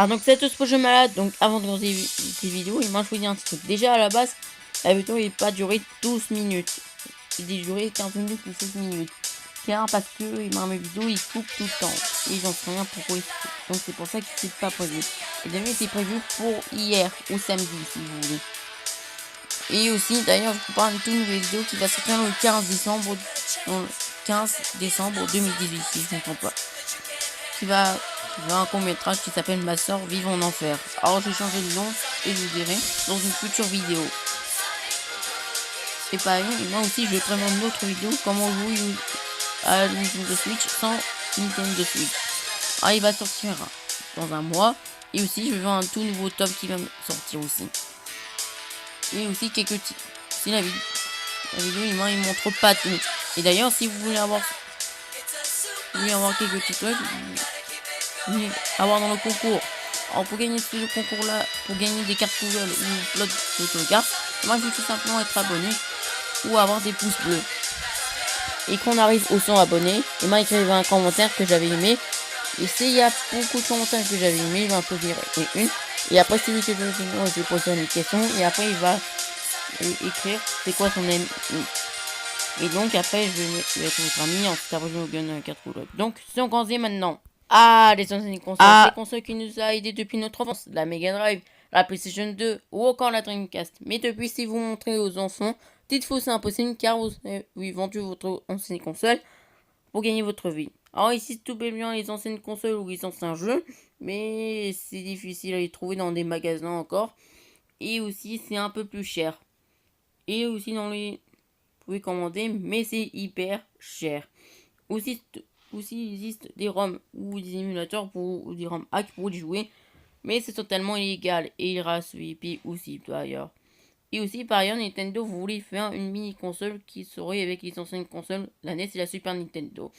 Ah donc c'est tout ce que je malade. Donc avant de commencer ces vidéos, il m'a choisi un truc. Déjà à la base, la vidéo n'est pas duré 12 minutes. Il est duré 15 minutes ou 16 minutes. Car parce que mes vidéos il coupe tout le temps. Et j'en sais rien pourquoi il coupe. Donc c'est pour ça qu'il s'est pas posé. Et d'ailleurs c'est prévu pour hier ou samedi si vous voulez. Et aussi d'ailleurs je vous parle d'une toute nouvelle vidéo qui va sortir le 15 décembre. 2018 si je ne me trompe pas. Qui va un court métrage qui s'appelle Ma soeur vive en enfer. Alors j'ai changé le nom et je vous verrai dans une future vidéo. Et pareil, moi aussi je vais prévoir une autre vidéo comment jouer à la Nintendo Switch sans Nintendo Switch. Alors il va sortir dans un mois. Et aussi je vais voir un tout nouveau top qui va sortir aussi. Et aussi quelques titres. Si la vidéo il montre pas tout. Et d'ailleurs si vous voulez avoir quelques titres, avoir dans le concours. Alors pour gagner ce concours là, pour gagner des cartes Google ou plein d'autres cartes, moi il faut tout simplement être abonné ou avoir des pouces bleus. Et qu'on arrive aux 100 abonnés, et moi écrivez un commentaire que j'avais aimé. Et s'il y a beaucoup de commentaires que j'avais aimé, je vais en choisir une. Et après celui que je vais poser une question et après il va écrire c'est quoi son aime. Et donc après je vais mettre notre ami, ensuite après je vais gagner 4 rouleaux. Donc si on commence maintenant. Ah, les anciennes consoles, les consoles qui nous a aidés depuis notre enfance, la Mega Drive, la PlayStation 2 ou encore la Dreamcast. Mais depuis, si vous montrez aux enfants, dites-vous c'est impossible car vous avez vendu votre ancienne console pour gagner votre vie. Alors ici, tout est bien les anciennes consoles ou les anciens jeux, mais c'est difficile à les trouver dans des magasins encore. Et aussi, c'est un peu plus cher. Et aussi, vous pouvez commander, mais c'est hyper cher. Aussi, il existe des ROM ou des émulateurs ou des ROM hack pour y jouer, mais c'est totalement illégal et il reste IP aussi d'ailleurs. Et aussi par ailleurs Nintendo voulait faire une mini console qui serait avec les anciennes consoles, la NES et la Super Nintendo.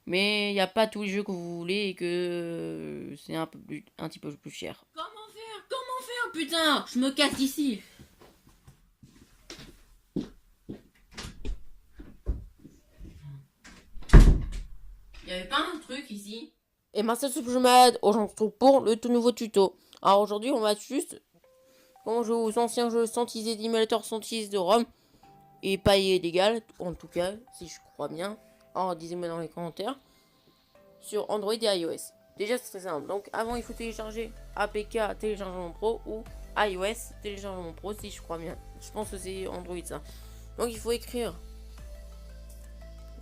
Mais il n'y a pas tous les jeux que vous voulez et que c'est un petit peu plus cher. Comment faire putain, je me casse d'ici. Il y avait pas un truc ici. Et ben c'est ce que je m'aide aujourd'hui pour le tout nouveau tuto. Alors aujourd'hui on va juste comment jouer aux anciens jeux sans utiliser d'émulateur, sans utiliser de ROM et pas illégal, en tout cas si je crois bien. Alors dites-moi dans les commentaires sur Android et iOS. Déjà c'est très simple. Donc avant il faut télécharger APK téléchargement pro ou iOS téléchargement pro si je crois bien. Je pense que c'est Android ça. Donc il faut écrire.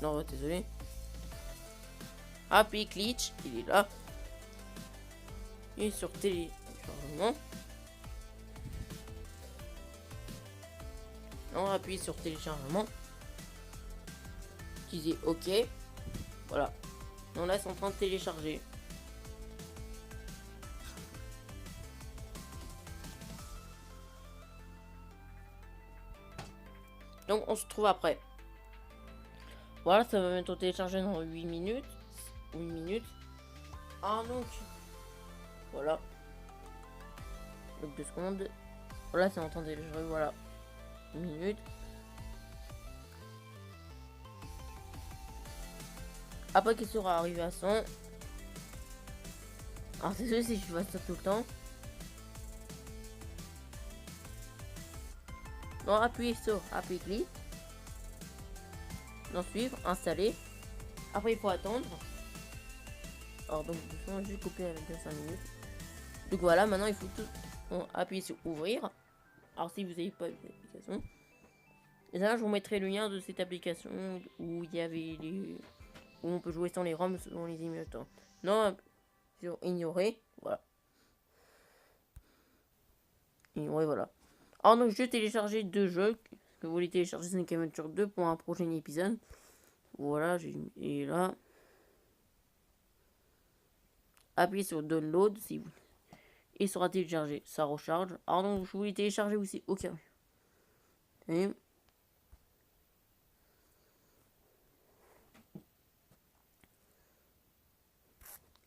Non désolé. APK Glitch, il est là. Et sur téléchargement. On appuie sur téléchargement. Disais OK. Voilà. Donc là, c'est en train de télécharger. Donc on se trouve après. Voilà, ça va bientôt télécharger dans 8 minutes. 8 minutes. Ah donc. Voilà. Donc 2 secondes. Voilà, c'est en train de télécharger. Voilà. 1 minute. Après qu'il sera arrivé à 100. Alors c'est sûr si je fais ça tout le temps. Donc appuyez sur Appuyer clic. Dans suivre, installer. Après il faut attendre. Alors donc je vais juste couper avec 5 minutes. Donc voilà, maintenant il faut tout appuyer sur ouvrir. Alors si vous n'avez pas l'application. Et là je vous mettrai le lien de cette application où il y avait les. Où on peut jouer sans les ROM selon les émulateurs. Non, sur ignorer, voilà. Ignorer, voilà. Alors donc je vais télécharger 2 jeux. Que vous voulez télécharger Sonic Adventure 2 pour un prochain épisode. Voilà, et là. Appuyez sur download si vous. Et sera téléchargé. Ça recharge. Alors donc je voulais télécharger aussi. Ok. Et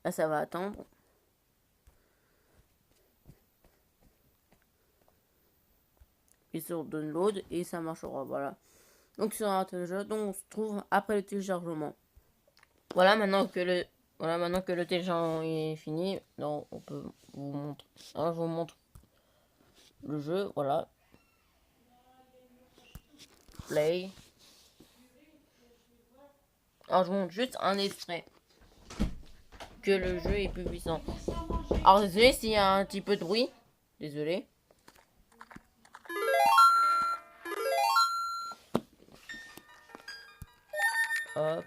là ça va attendre. Et sur download et ça marchera. Voilà. Donc sur un téléchargement. Donc on se trouve après le téléchargement. Voilà, maintenant que Voilà, maintenant que le téléchargement est fini, donc on peut vous montrer. Alors, je vous montre le jeu, voilà. Play. Alors, je vous montre juste un extrait. Que le jeu est plus puissant. Alors, désolé s'il y a un petit peu de bruit. Désolé. Hop.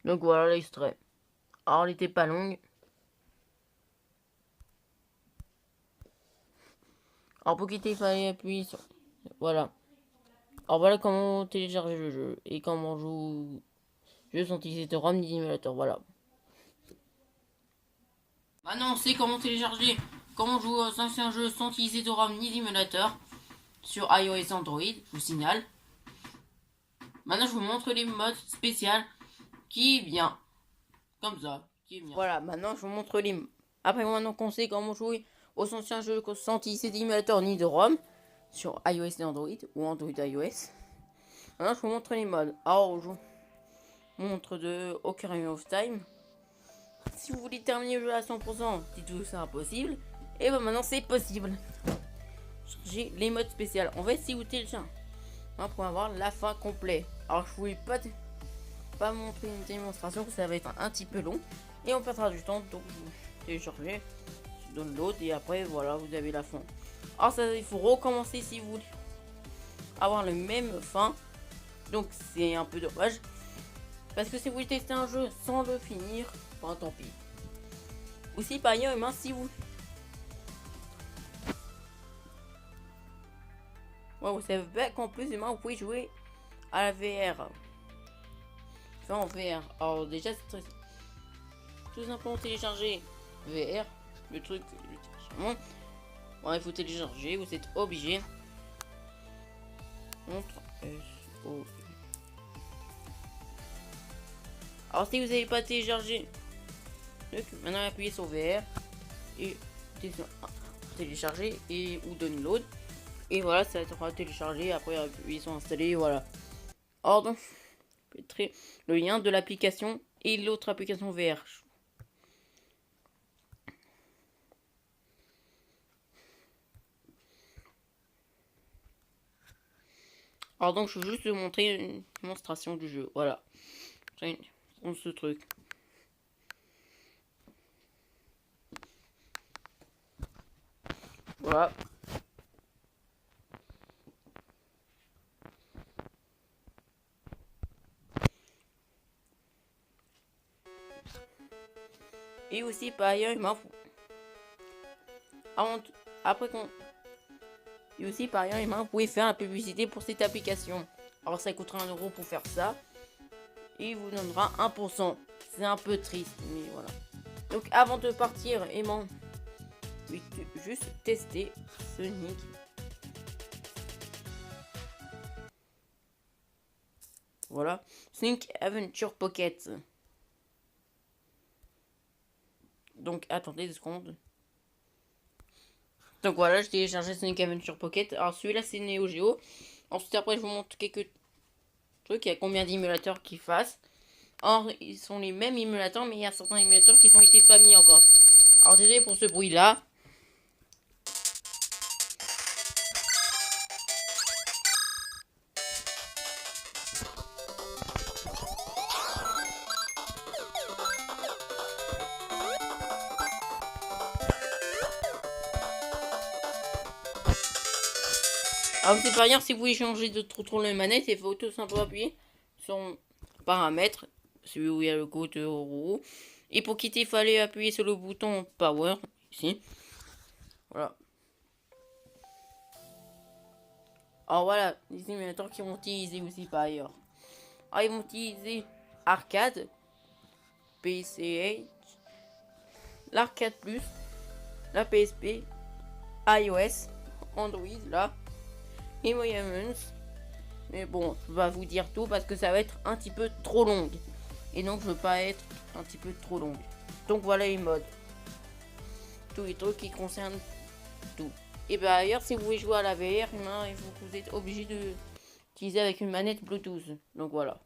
Donc voilà l'extrait. Alors, il n'était pas long. Alors, pour quitter, il fallait appuyer sur. Voilà. Alors, voilà comment télécharger le jeu. Et comment jouer. Je sans utiliser de RAM ni d'émulateur. Voilà. Maintenant, on sait comment télécharger. Comment jouer aux anciens jeux sans utiliser de RAM ni d'émulateur. Sur iOS et Android. Ou Signal. Maintenant, je vous montre les modes spéciaux. Qui est bien. Comme ça. Qui est bien. Voilà, maintenant, je vous montre les. Après, maintenant qu'on sait comment jouer aux anciens jeux sans utiliser d'émulateur ni de ROM. Sur iOS et Android. Ou Android iOS. Maintenant, je vous montre les modes. Alors, je vous montre de Ocarina of Time. Si vous voulez terminer le jeu à 100%, dites-vous que c'est impossible. Et ben maintenant, c'est possible. J'ai les modes spéciaux. On va essayer de télécharger pour avoir la fin complète. Alors, je ne voulais pas montrer une démonstration, ça va être un petit peu long. Et on perdra du temps, donc vous téléchargez, download, et après, voilà, vous avez la fin. Alors, ça, il faut recommencer si vous voulez avoir le même fin. Donc, c'est un peu dommage. Parce que si vous voulez tester un jeu sans le finir, ben, tant pis. Aussi, par ailleurs, si vous... Ouais, vous savez pas qu'en plus, vous pouvez jouer à la VR. Enfin, en VR. Alors, déjà, c'est très... Tout simplement télécharger VR. Le truc, le téléchargement. Bon, il faut télécharger, vous êtes obligé. Montre SO. Alors, si vous n'avez pas téléchargé, donc, maintenant appuyez sur VR et télécharger et ou download. Et voilà, ça sera téléchargé. Après, appuyez sur installer. Voilà. Alors, donc, je mettrai le lien de l'application et l'autre application VR. Alors donc je vais juste vous montrer une démonstration du jeu. Voilà. On ce truc. Voilà. Et aussi par ailleurs, il m'en fout. Après qu'on... Et aussi par ailleurs, vous pouvez faire la publicité pour cette application. Alors ça coûtera 1€ pour faire ça. Et il vous donnera 1%. C'est un peu triste, mais voilà. Donc avant de partir, Aimant, juste tester Sonic. Voilà. Sonic Adventure Pocket. Donc attendez 2 secondes. Donc voilà, j'ai téléchargé Sonic Adventure Pocket. Alors celui-là c'est Neo Geo. Ensuite après je vous montre quelques trucs. Il y a combien d'émulateurs qu'ils fassent. Or ils sont les mêmes émulateurs, mais il y a certains émulateurs qui sont été pas mis encore. Alors désolé pour ce bruit là. Alors c'est pas rien, si vous voulez changer de tourner manette, il faut tout simplement appuyer sur paramètres, celui où il y a le code roue. Et pour quitter, il fallait appuyer sur le bouton power, ici. Voilà. Alors voilà, les émulateurs qui vont utiliser aussi par ailleurs. Alors ils vont utiliser Arcade, PCH, l'Arcade Plus, la PSP, iOS, Android, là. Et Moyamons. Mais bon, je vais vous dire tout parce que ça va être un petit peu trop long. Et donc je veux pas être un petit peu trop longue. Donc voilà les modes. Tous les trucs qui concernent tout. Et bah ailleurs, si vous voulez jouer à la VR, il faut que vous êtes obligé de utiliser avec une manette Bluetooth. Donc voilà.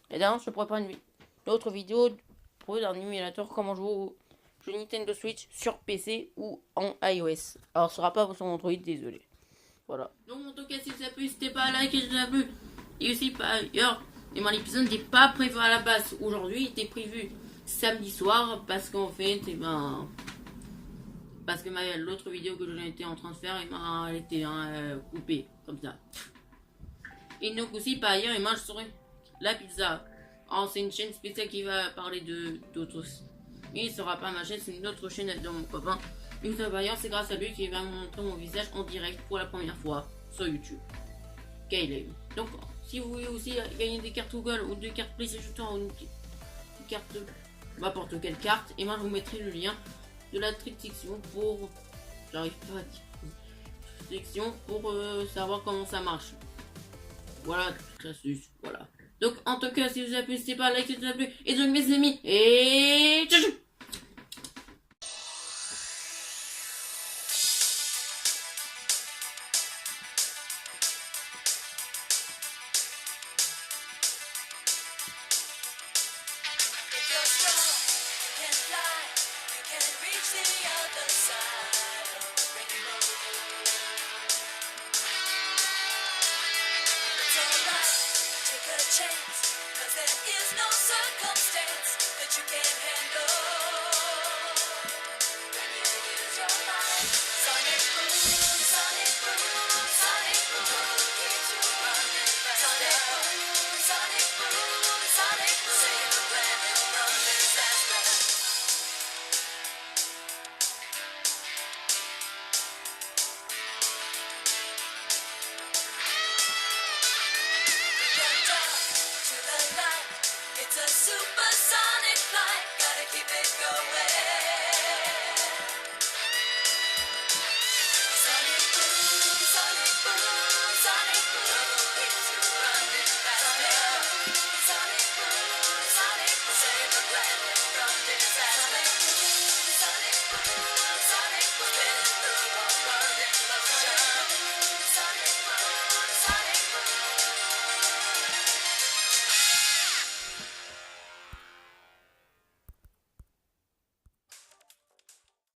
Et d'ailleurs, je prépare une autre vidéo pour un émulateur comment jouer au jeu Nintendo Switch sur PC ou en iOS. Alors ce sera pas sur Android, désolé. Voilà. Donc en tout cas, si ça a plu, n'hésitez pas à liker si ça a plu. Et aussi par ailleurs, l'épisode n'était pas prévu à la base. Aujourd'hui, il était prévu samedi soir parce qu'en fait, parce que l'autre vidéo que j'étais en train de faire, elle était coupée comme ça. Et donc aussi par ailleurs, je serai la pizza. Alors c'est une chaîne spéciale qui va parler d'autres. Il ne sera pas ma chaîne, c'est une autre chaîne de mon copain. Et par ailleurs, c'est grâce à lui qu'il va me montrer mon visage en direct pour la première fois sur YouTube. Caleb. Donc si vous voulez aussi gagner des cartes Google ou des cartes PlayStation ou une carte, n'importe quelle carte, et moi je vous mettrai le lien de la section pour. J'arrive pas à dire. Section pour savoir comment ça marche. Voilà, toute l'astuce. Voilà. Donc, en tout cas, si vous avez plu, n'hésitez pas à liker si vous avez plu. Et donc, mes amis, et ciao, ciao. Chance, 'cause there is no circumstance that you can't handle when you use your mind. Sonic Boom, Sonic Boom, Sonic Boom keeps you running faster. Sonic Boom, Sonic Boom, Sonic Boom, save the planet from disaster. It's a supersonic flight, gotta keep it going.